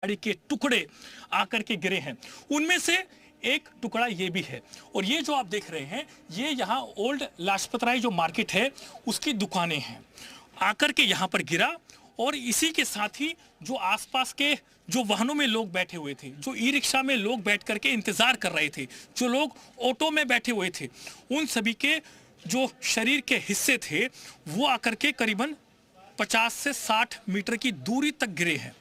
गाड़ी के टुकड़े आकर के गिरे हैं। उनमें से एक टुकड़ा ये भी है और ये जो आप देख रहे हैं ये यहाँ ओल्ड लाजपत राय जो मार्केट है उसकी दुकानें हैं। आकर के यहाँ पर गिरा और इसी के साथ ही जो आसपास के जो वाहनों में लोग बैठे हुए थे, जो ई रिक्शा में लोग बैठ करके इंतजार कर रहे थे, जो लोग ऑटो में बैठे हुए थे, उन सभी के जो शरीर के हिस्से थे वो आकर के करीबन 50 से 60 मीटर की दूरी तक गिरे हैं।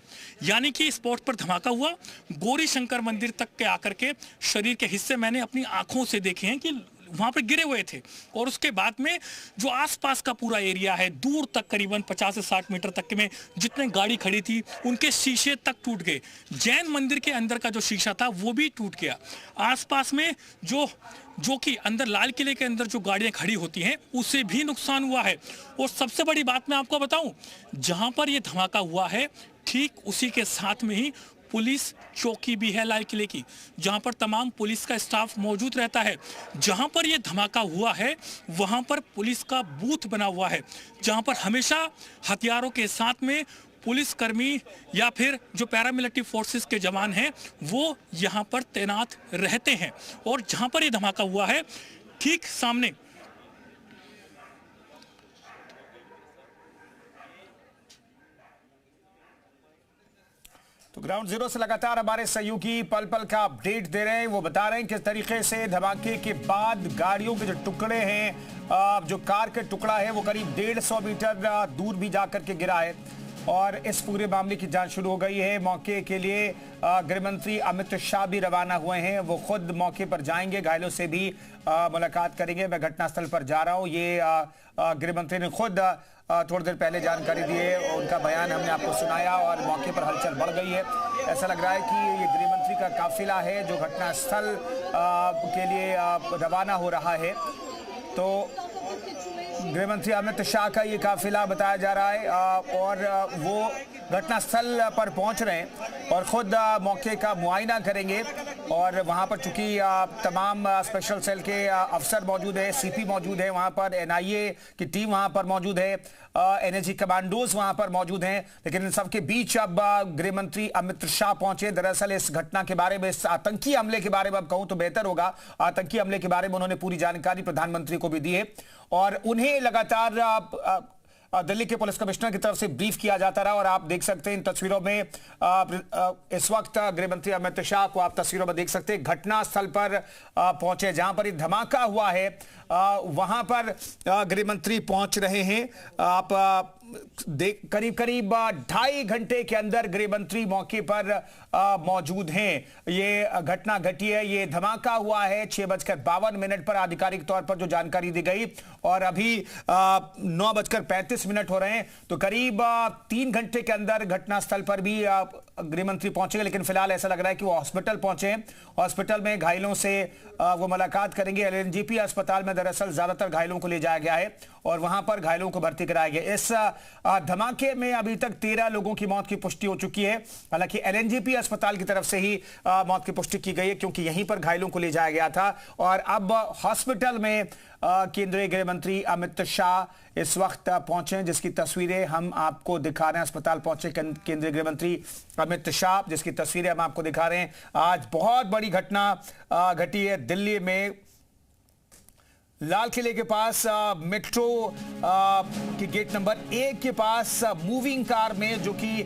यानी कि स्पॉट पर धमाका हुआ, गौरी शंकर मंदिर तक के आकर के शरीर के हिस्से मैंने अपनी आंखों से देखे हैं कि वहां पर गिरे हुए थे। और उसके बाद में जो आसपास का पूरा एरिया है दूर तक करीबन 50 से 60 मीटर तक के में जितने गाड़ी खड़ी थी उनके शीशे तक टूट गए। जैन मंदिर के अंदर का जो शीशा था वो भी टूट गया। आसपास में जो कि अंदर लाल किले के अंदर जो गाड़ियां खड़ी होती हैं उसे भी नुकसान हुआ है। और सबसे बड़ी बात मैं आपको बताऊं, जहां पर यह धमाका हुआ है ठीक उसी के साथ में ही पुलिस चौकी भी है लाल किले की, जहां पर तमाम पुलिस का स्टाफ मौजूद रहता है। जहां पर यह धमाका हुआ है वहां पर पुलिस का बूथ बना हुआ है, जहां पर हमेशा हथियारों के साथ में पुलिसकर्मी या फिर जो पैरामिलिट्री फोर्सेस के जवान हैं वो यहां पर तैनात रहते हैं। और जहां पर यह धमाका हुआ है ठीक सामने तो ग्राउंड जीरो से लगातार हमारे सहयोगी पल पल का अपडेट दे रहे हैं। वो बता रहे हैं किस तरीके से धमाके के बाद गाड़ियों के जो टुकड़े हैं, जो कार के टुकड़ा है वो करीब 150 मीटर दूर भी जाकर के गिरा है। और इस पूरे मामले की जांच शुरू हो गई है। मौके के लिए गृह मंत्री अमित शाह भी रवाना हुए हैं। वो खुद मौके पर जाएंगे, घायलों से भी मुलाकात करेंगे। मैं घटनास्थल पर जा रहा हूं, ये गृह मंत्री ने खुद थोड़ी देर पहले जानकारी दी है और उनका बयान हमने आपको सुनाया और मौके पर हलचल बढ़ गई है। ऐसा लग रहा है कि ये गृह मंत्री का काफिला है जो घटनास्थल के लिए रवाना हो रहा है। तो गृह मंत्री अमित शाह का ये काफिला बताया जा रहा है और वो घटनास्थल पर पहुंच रहे हैं और खुद मौके का मुआयना करेंगे। और वहां पर चूंकि तमाम स्पेशल सेल के अफसर मौजूद है, सीपी मौजूद है, वहां पर एनआईए की टीम वहां पर मौजूद है, एनएजी कमांडोज वहां पर मौजूद हैं। लेकिन इन सबके बीच अब गृह मंत्री अमित शाह पहुंचे। दरअसल इस घटना के बारे में, इस आतंकी हमले के बारे में अब कहूं तो बेहतर होगा, आतंकी हमले के बारे में उन्होंने पूरी जानकारी प्रधानमंत्री को भी दी है और उन्हें लगातार दिल्ली के पुलिस कमिश्नर की तरफ से ब्रीफ किया जाता रहा। और आप देख सकते हैं इन तस्वीरों में इस वक्त गृह मंत्री अमित शाह को आप तस्वीरों में देख सकते हैं। घटनास्थल पर पहुंचे जहां पर धमाका हुआ है वहां पर गृह मंत्री पहुंच रहे हैं। आप करीब 2.5 घंटे के अंदर गृह मंत्री मौके पर मौजूद हैं। ये घटना घटी है, ये धमाका हुआ है 6:52 पर आधिकारिक तौर पर जो जानकारी दी गई और अभी 9:35 हो रहे हैं। तो करीब 3 घंटे के अंदर घटनास्थल पर भी गृह मंत्री पहुंचेंगे। लेकिन फिलहाल ऐसा लग रहा है कि वो हॉस्पिटल पहुंचे हैं। हॉस्पिटल में घायलों से वो मुलाकात करेंगे। एलएनजेपी अस्पताल में दरअसल ज्यादातर घायलों को ले जाया गया है और वहां पर घायलों को भर्ती कराया गया। इस धमाके में अभी तक 13 लोगों की मौत की पुष्टि हो चुकी है। हालांकि एलएनजेपी अस्पताल की तरफ से ही मौत की पुष्टि की गई है क्योंकि यहीं पर घायलों को ले जाया गया था। और अब हॉस्पिटल में केंद्रीय गृह मंत्री अमित शाह इस वक्त पहुंचे, जिसकी तस्वीरें हम आपको दिखा रहे हैं। अस्पताल पहुंचे केंद्रीय गृह मंत्री अमित शाह, जिसकी तस्वीरें हम आपको दिखा रहे हैं। आज बहुत बड़ी घटना घटी है दिल्ली में, लाल किले के पास मेट्रो के गेट नंबर 1 के पास मूविंग कार में, जो कि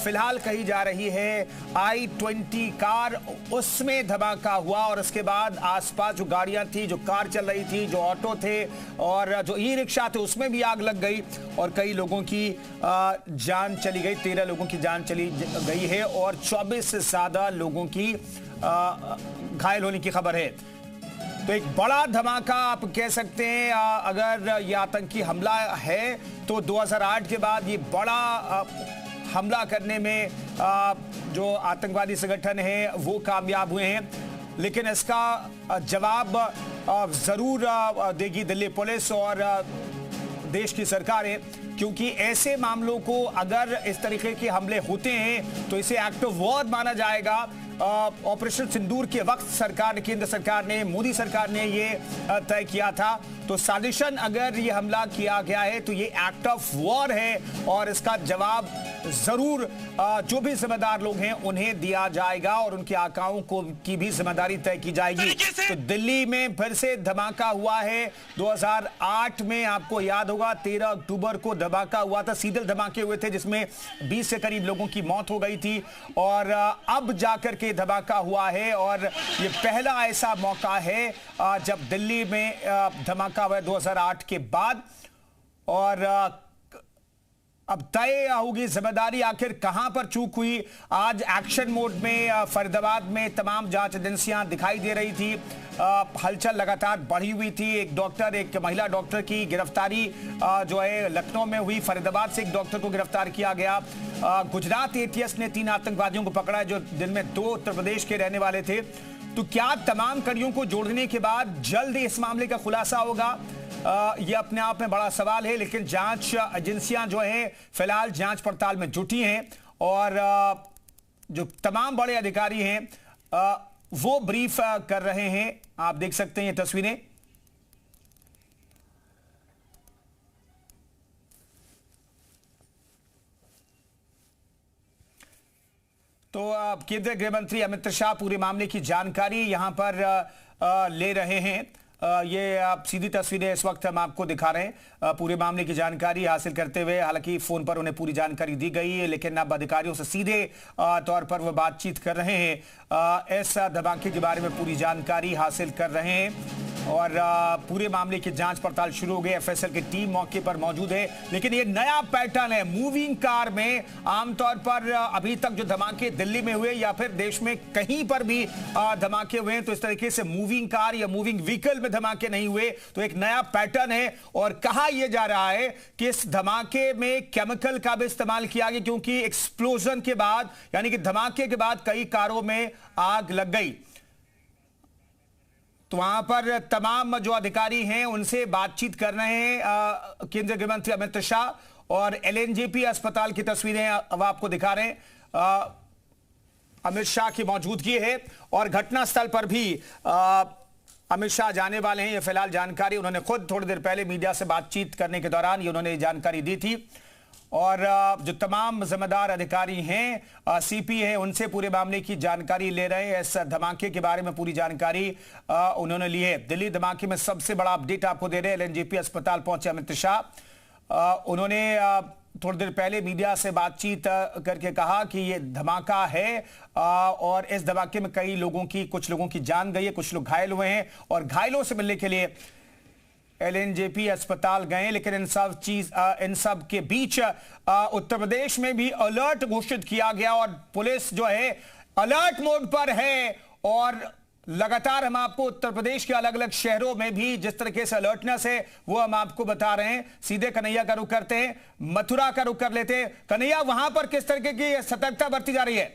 फिलहाल कही जा रही है I-20 कार, उसमें धमाका हुआ। और उसके बाद आसपास जो गाड़ियां थी, जो कार चल रही थी, जो ऑटो थे और जो ई रिक्शा थे, उसमें भी आग लग गई और कई लोगों की जान चली गई। 13 लोगों की जान चली गई है और 24 से ज्यादा लोगों की घायल होने की खबर है। तो एक बड़ा धमाका आप कह सकते हैं। अगर यह आतंकी हमला है तो 2008 के बाद ये बड़ा हमला करने में जो आतंकवादी संगठन है वो कामयाब हुए हैं। लेकिन इसका जवाब जरूर देगी दिल्ली पुलिस और देश की सरकारें, क्योंकि ऐसे मामलों को अगर इस तरीके के हमले होते हैं तो इसे एक्ट ऑफ वॉर माना जाएगा। ऑपरेशन सिंदूर के वक्त केंद्र सरकार ने, मोदी सरकार ने ये तय किया था। तो साजिशन अगर ये हमला किया गया है तो ये एक्ट ऑफ वॉर है और इसका जवाब जरूर जो भी जिम्मेदार लोग हैं उन्हें दिया जाएगा और उनके आकाओं को की भी जिम्मेदारी तय की जाएगी। तो दिल्ली में फिर से धमाका हुआ है। 2008 में आपको याद होगा 13 अक्टूबर को धमाका हुआ था, सीधे धमाके हुए थे जिसमें 20 से करीब लोगों की मौत हो गई थी और अब जाकर के धमाका हुआ है और ये पहला ऐसा मौका है जब दिल्ली में धमाका हुआ 2008 के बाद। और अब तय होगी जिम्मेदारी आखिर कहां पर चूक हुई। आज एक्शन मोड में फरीदाबाद में तमाम जांच एजेंसियां दिखाई दे रही थी। हलचल लगातार बढ़ी हुई थी। एक डॉक्टर, एक महिला डॉक्टर की गिरफ्तारी जो है लखनऊ में हुई। फरीदाबाद से एक डॉक्टर को गिरफ्तार किया गया। गुजरात एटीएस ने 3 आतंकवादियों को पकड़ा है जो जिनमें 2 उत्तर प्रदेश के रहने वाले थे। तो क्या तमाम कड़ियों को जोड़ने के बाद जल्द इस मामले का खुलासा होगा? यह अपने आप में बड़ा सवाल है, लेकिन जांच एजेंसियां जो हैं फिलहाल जांच पड़ताल में जुटी हैं और जो तमाम बड़े अधिकारी हैं वो ब्रीफ कर रहे हैं। आप देख सकते हैं ये तस्वीरें। तो केंद्रीय गृह मंत्री अमित शाह पूरे मामले की जानकारी यहां पर ले रहे हैं। ये आप सीधी तस्वीरें इस वक्त हम आपको दिखा रहे हैं पूरे मामले की जानकारी हासिल करते हुए। हालांकि फोन पर उन्हें पूरी जानकारी दी गई है, लेकिन अब अधिकारियों से सीधे तौर पर वो बातचीत कर रहे हैं। इस धमाके के बारे में पूरी जानकारी हासिल कर रहे हैं और पूरे मामले की जांच पड़ताल शुरू हो गई। एफएसएल की टीम मौके पर मौजूद है, लेकिन ये नया पैटर्न है। मूविंग कार में आमतौर पर अभी तक जो धमाके दिल्ली में हुए या फिर देश में कहीं पर भी धमाके हुए हैं तो इस तरीके से मूविंग कार या मूविंग व्हीकल में धमाके नहीं हुए। तो एक नया पैटर्न है और कहा यह जा रहा है कि इस धमाके में केमिकल का भी इस्तेमाल किया गया, क्योंकि एक्सप्लोजन के बाद यानी कि धमाके के बाद कई कारों में आग लग गई। तो वहां पर तमाम जो अधिकारी हैं उनसे बातचीत कर रहे हैं केंद्रीय गृह मंत्री अमित शाह और एलएनजेपी अस्पताल की तस्वीरें अब आपको दिखा रहे हैं। अमित शाह की मौजूदगी है और घटनास्थल पर भी अमित शाह जाने वाले हैं। ये फिलहाल जानकारी उन्होंने खुद थोड़ी देर पहले मीडिया से बातचीत करने के दौरान ये उन्होंने जानकारी दी थी। और जो तमाम जिम्मेदार अधिकारी हैं सीपी हैं उनसे पूरे मामले की जानकारी ले रहे हैं। इस धमाके के बारे में पूरी जानकारी उन्होंने ली है। दिल्ली धमाके में सबसे बड़ा अपडेट आपको दे रहे हैं। एलएनजेपी अस्पताल पहुंचे अमित शाह। उन्होंने थोड़ी देर पहले मीडिया से बातचीत करके कहा कि ये धमाका है और इस धमाके में कुछ लोगों की जान गई है, कुछ लोग घायल हुए हैं और घायलों से मिलने के लिए एलएनजेपी अस्पताल गए। लेकिन इन सब के बीच उत्तर प्रदेश में भी अलर्ट घोषित किया गया और पुलिस जो है अलर्ट मोड पर है और लगातार हम आपको उत्तर प्रदेश के अलग अलग शहरों में भी जिस तरीके से अलर्टनेस है वो हम आपको बता रहे हैं। सीधे कन्हैया का रुख करते हैं, मथुरा का रुख कर लेते हैं। कन्हैया, वहां पर किस तरीके की सतर्कता बरती जा रही है?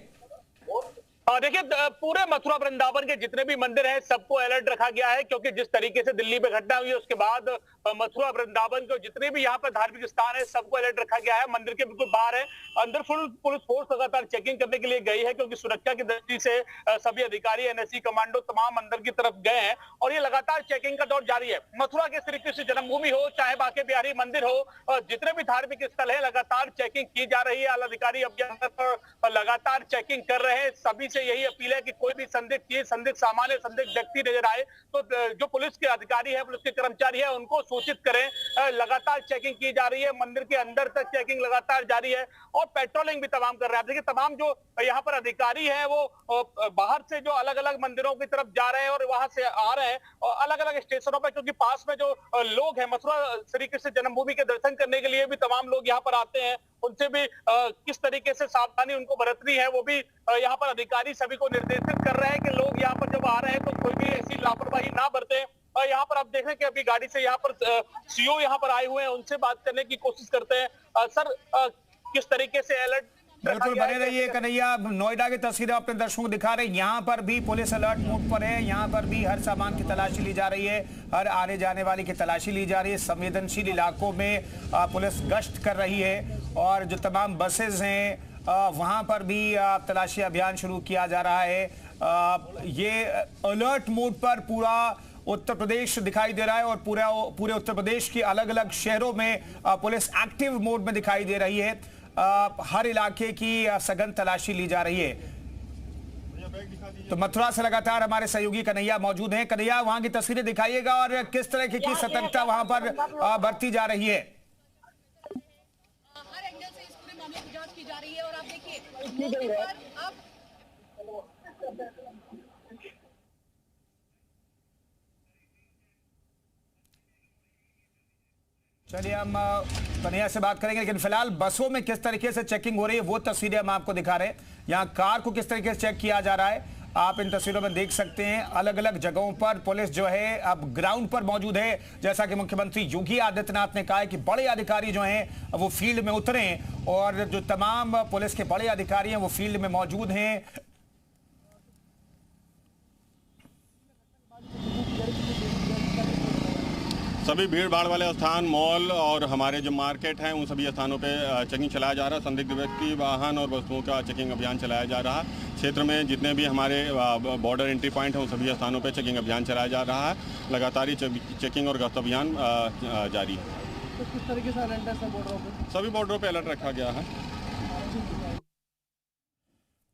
देखिए, पूरे मथुरा वृंदावन के जितने भी मंदिर हैं सबको अलर्ट रखा गया है, क्योंकि जिस तरीके से दिल्ली में घटना हुई है उसके बाद मथुरा वृंदावन के जितने भी यहाँ पर धार्मिक स्थान है सबको अलर्ट रखा गया है। मंदिर के बिल्कुल बाहर है, अंदर फुल पुलिस फोर्स लगातार चेकिंग करने के लिए गई है, क्योंकि सुरक्षा की दृष्टि से सभी अधिकारी एनएसजी कमांडो तमाम अंदर की तरफ गए हैं और ये लगातार चेकिंग का दौर जारी है। मथुरा के श्री कृष्ण जन्मभूमि हो चाहे बांके बिहारी मंदिर हो, जितने भी धार्मिक स्थल है लगातार चेकिंग की जा रही है। अधिकारी अब अंदर लगातार चेकिंग कर रहे हैं। सभी से यही अपील है कि कोई भी संदिग्ध चीज, संदिग्ध सामान, संदिग्ध व्यक्ति नजर आए तो जो पुलिस के अधिकारी है, पुलिस के कर्मचारी है, उनको सूचित करें। लगातार चेकिंग की जा रही है, मंदिर के अंदर तक चेकिंग लगातार जारी है और पेट्रोलिंग भी तमाम कर रहे हैं। देखिए, तमाम जो यहाँ पर अधिकारी हैं वो बाहर से जो अलग अलग मंदिरों की तरफ जा रहे हैं और वहां से आ रहे हैं और अलग अलग स्टेशनों पर, क्योंकि पास में जो लोग हैं मथुरा श्री कृष्ण जन्मभूमि के दर्शन करने के लिए भी तमाम लोग यहाँ पर आते हैं। उनसे भी किस तरीके से सावधानी उनको बरतनी है वो भी यहाँ पर अधिकारी सभी को निर्देशित कर रहे हैं कि लोग यहाँ पर जब आ रहे हैं तो कोई भी ऐसी लापरवाही ना बरतें। यहाँ पर आप देख रहे हैं कि अभी गाड़ी से यहाँ पर सीओ यहाँ पर आए हुए हैं, उनसे बात करने की कोशिश करते हैं। सर, किस तरीके से अलर्ट? बिल्कुल बने रहिए कन्हैया। नोएडा की तस्वीरें अपने दर्शकों को दिखा रहे हैं। यहाँ पर भी पुलिस अलर्ट मोड पर है। यहाँ पर भी हर सामान की तलाशी ली जा रही है, हर आने जाने वाले की तलाशी ली जा रही है। संवेदनशील इलाकों में पुलिस गश्त कर रही है और जो तमाम बसेस हैं वहाँ पर भी तलाशी अभियान शुरू किया जा रहा है। ये अलर्ट मोड पर पूरा उत्तर प्रदेश दिखाई दे रहा है और पूरे उत्तर प्रदेश के अलग अलग शहरों में पुलिस एक्टिव मोड में दिखाई दे रही है। हर इलाके की सघन तलाशी ली जा रही है। तो मथुरा से लगातार हमारे सहयोगी कन्हैया मौजूद हैं। कन्हैया, वहां की तस्वीरें दिखाइएगा और किस तरह की सतर्कता वहां पर बरती जा रही है। हर एंगल से इस पूरे मामले की जांच की जा रही है और आप देखिए अब चलिए हम कन्हैया से बात करेंगे, लेकिन फिलहाल बसों में किस तरीके से चेकिंग हो रही है वो तस्वीरें हम आपको दिखा रहे हैं। यहाँ कार को किस तरीके से चेक किया जा रहा है आप इन तस्वीरों में देख सकते हैं। अलग अलग जगहों पर पुलिस जो है अब ग्राउंड पर मौजूद है। जैसा कि मुख्यमंत्री योगी आदित्यनाथ ने कहा है कि बड़े अधिकारी जो हैं वो फील्ड में उतरे और जो तमाम पुलिस के बड़े अधिकारी हैं वो फील्ड में मौजूद हैं। सभी भीड़ भाड़ वाले स्थान, मॉल और हमारे जो मार्केट हैं उन सभी स्थानों पे चेकिंग चलाया जा रहा है। संदिग्ध व्यक्ति, वाहन और वस्तुओं का चेकिंग अभियान चलाया जा रहा है। क्षेत्र में जितने भी हमारे बॉर्डर एंट्री पॉइंट हैं उन सभी स्थानों पे चेकिंग अभियान चलाया जा रहा है। लगातार चेकिंग और गश्त अभियान जारी है। तो किस तरीके से अलर्ट है सब बॉर्डरों पर? सभी बॉर्डरों पर अलर्ट रखा गया है।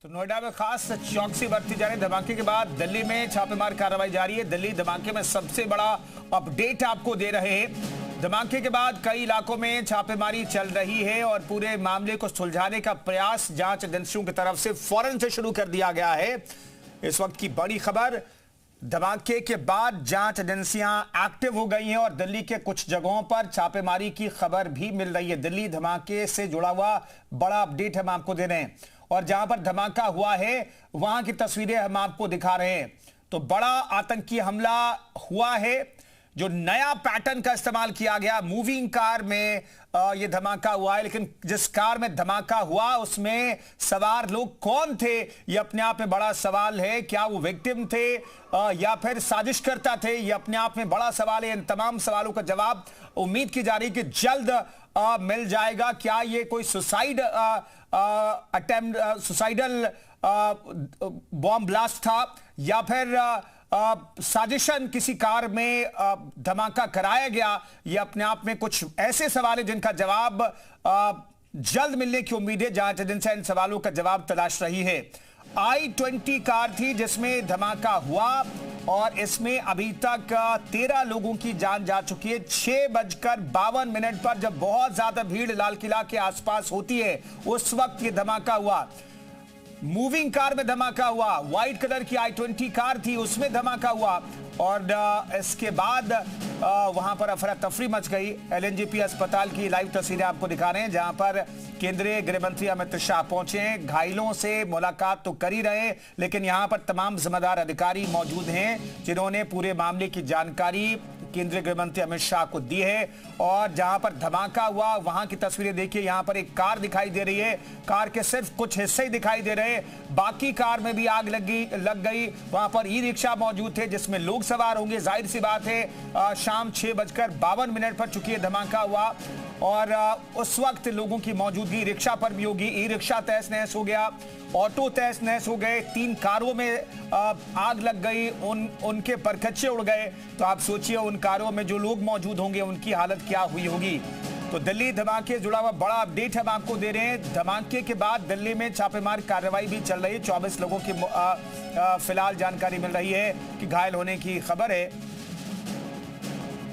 तो नोएडा में खास चौकसी बरती जा रही है। धमाके के बाद दिल्ली में छापेमार कार्रवाई जारी है। दिल्ली धमाके में सबसे बड़ा अपडेट आपको दे रहे हैं। धमाके के बाद कई इलाकों में छापेमारी चल रही है और पूरे मामले को सुलझाने का प्रयास जांच एजेंसियों की तरफ से फौरन से शुरू कर दिया गया है। इस वक्त की बड़ी खबर, धमाके के बाद जांच एजेंसियां एक्टिव हो गई हैं और दिल्ली के कुछ जगहों पर छापेमारी की खबर भी मिल रही है। दिल्ली धमाके से जुड़ा हुआ बड़ा अपडेट हम आपको दे रहे हैं और जहां पर धमाका हुआ है वहां की तस्वीरें हम आपको दिखा रहे हैं। तो बड़ा आतंकी हमला हुआ है। जो नया पैटर्न का इस्तेमाल किया गया, मूविंग कार में यह धमाका हुआ है, लेकिन जिस कार में धमाका हुआ उसमें सवार लोग कौन थे यह अपने आप में बड़ा सवाल है। क्या वो विक्टिम थे या फिर साजिशकर्ता थे, यह अपने आप में बड़ा सवाल है। इन तमाम सवालों का जवाब उम्मीद की जा रही है कि जल्द मिल जाएगा। क्या ये कोई suicide attempt, suicidal bomb blast था या फिर साजिशन किसी कार में धमाका कराया गया, ये अपने आप में कुछ ऐसे सवाल है जिनका जवाब जल्द मिलने की उम्मीद है। जांच एजेंसियां इन सवालों का जवाब तलाश रही है। i20 कार थी जिसमें धमाका हुआ और इसमें अभी तक 13 लोगों की जान जा चुकी है। 6:52 पर जब बहुत ज्यादा भीड़ लाल किला के आसपास होती है उस वक्त ये धमाका हुआ। मूविंग कार में धमाका हुआ, व्हाइट कलर की i20 कार थी उसमें धमाका हुआ और इसके बाद वहां पर अफरा तफरी मच गई। एलएनजेपी अस्पताल की लाइव तस्वीरें आपको दिखा रहे हैं जहां पर केंद्रीय गृह मंत्री अमित शाह पहुंचे। घायलों से मुलाकात तो कर ही रहे लेकिन यहां पर तमाम जिम्मेदार अधिकारी मौजूद हैं जिन्होंने पूरे मामले की जानकारी केंद्रीय गृह मंत्री अमित शाह को दी है। और जहां पर धमाका हुआ वहां की तस्वीरें देखिए, यहां पर एक कार दिखाई दे रही है। कार के सिर्फ कुछ हिस्से ही दिखाई दे रहे हैं, बाकी कार में भी आग लग गई। वहां पर ई रिक्शा मौजूद थे जिसमें लोग सवार होंगे। जाहिर सी बात है शाम 6:52 पर चुकी है धमाका हुआ और उस वक्त लोगों की मौजूदगी रिक्शा पर भी होगी। ई रिक्शा तहस नहस हो गया, ऑटो तहस नहस हो गए, 3 कारों में आग लग गई, उनके परखच्चे उड़ गए। तो आप सोचिए उन कारों में जो लोग मौजूद होंगे उनकी हालत क्या हुई होगी। तो दिल्ली धमाके जुड़ा हुआ बड़ा अपडेट हम आपको दे रहे हैं। धमाके के बाद दिल्ली में छापेमार कार्रवाई भी चल रही है। 24 लोगों की फिलहाल जानकारी मिल रही है कि घायल होने की खबर है।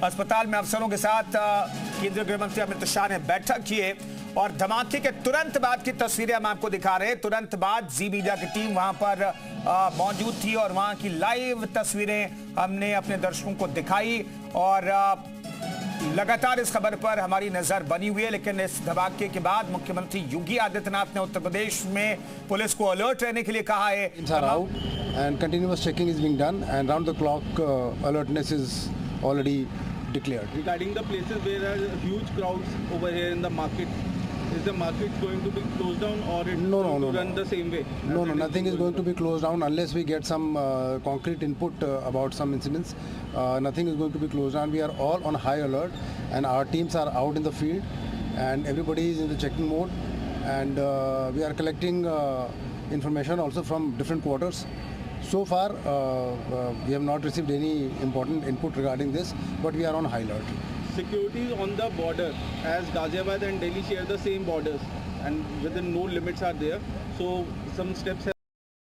अस्पताल में अफसरों के साथ केंद्रीय गृह मंत्री अमित शाह ने बैठक की है और धमाके के तुरंत बाद की तस्वीरें हम आपको दिखा रहे हैं। तुरंत बाद जी मीडिया की टीम वहां पर मौजूद थी और वहां की लाइव तस्वीरें हमने अपने दर्शकों को दिखाई और लगातार इस खबर पर हमारी नजर बनी हुई है। लेकिन इस धमाके के बाद मुख्यमंत्री योगी आदित्यनाथ ने उत्तर प्रदेश में पुलिस को अलर्ट रहने के लिए कहा है। And continuous checking is being done and round the clock alertness is already declared. Regarding the places where there are huge crowds over here in the market, is the market going to be closed down or it's going to run the same way? No, nothing is going to be closed down unless we get some concrete input about some incidents. Nothing is going to be closed down. We are all on high alert and our teams are out in the field and everybody is in the checking mode and we are collecting information also from different quarters. So far, we have not received any important input regarding this, but we are on high alert. Security on the border, as Ghaziabad and Delhi share the same borders. and within no limits are there. So some steps